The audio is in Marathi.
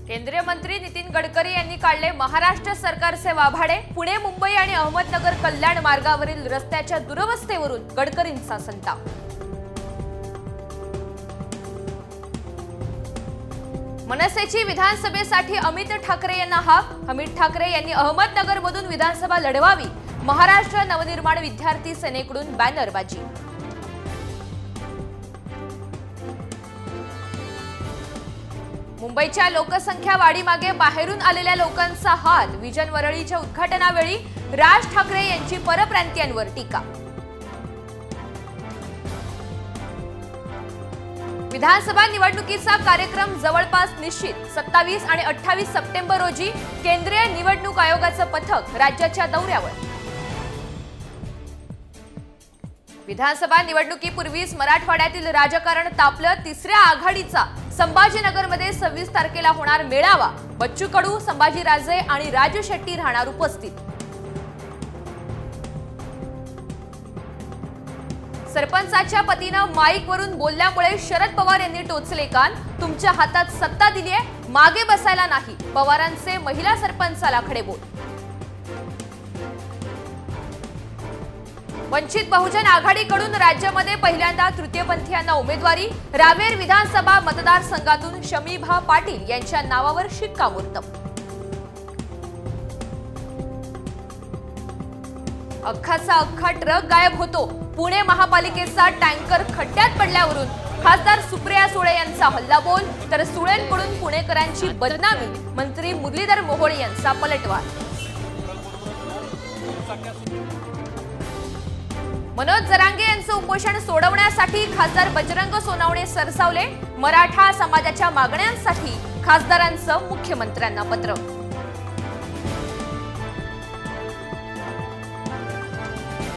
केंद्रीय मंत्री नितीन गडकरी यांनी काढले महाराष्ट्र सरकारचे वाभाडे। पुणे, मुंबई आणि अहमदनगर कल्याण मार्गावरील रस्त्याच्या दुरवस्थेवरून गडकरींचा संताप। मनसेची विधानसभेसाठी अमित ठाकरे यांना हाक। अमित ठाकरे यांनी अहमदनगरमधून विधानसभा लढवावी। महाराष्ट्र नवनिर्माण विद्यार्थी सेनेकडून बॅनरबाजी। मुंबईच्या लोकसंख्या वाढीमागे बाहेरून आलेल्या लोकांचा हात। विजन वरळीच्या उद्घाटनावेळी राज ठाकरे यांची परप्रांतीयांवर टीका। विधानसभा निवडणुकीचा कार्यक्रम जवळपास निश्चित। 27 आणि 28 सप्टेंबर रोजी केंद्रीय निवडणूक आयोगाचं पथक राज्याच्या दौऱ्यावर। विधानसभा निवडणुकीपूर्वीच मराठवाड्यातील राजकारण तापलं। तिसऱ्या आघाडीचा संभाजीनगरमध्ये 26 तारखेला होणार मेळावा। बच्चू कडू, संभाजीराजे आणि राजू शेट्टी राहणार उपस्थित। सरपंचाच्या पतीनं माईकवरून बोलल्यामुळे शरद पवार यांनी टोचले कान। तुमच्या हातात सत्ता दिलीये, मागे बसायला नाही, पवारांचे महिला सरपंचाला खडेबोल। वंचित बहुजन आघाडीकडून राज्यामध्ये पहिल्यांदा तृतीयपंथीयांना उमेदवारी। रावेर विधानसभा मतदारसंघातून शमीभा पाटील यांच्या नावावर शिक्कामोर्तब। अख्खाचा अख्खा ट्रक गायब होतो। पुणे महापालिकेचा टँकर खड्ड्यात पडल्यावरून खासदार सुप्रिया सुळे यांचा हल्लाबोल, तर सुळेंकडून पुणेकरांची बदनामी। मंत्री मुरलीधर मोहोळ यांचा पलटवार। मनोज जरांगे यांचं उपोषण सोडवण्यासाठी खासदार बजरंग सोनवणे सरसावले। मराठा समाजाच्या मागण्यांसाठी खासदारांचं मुख्यमंत्र्यांना पत्र।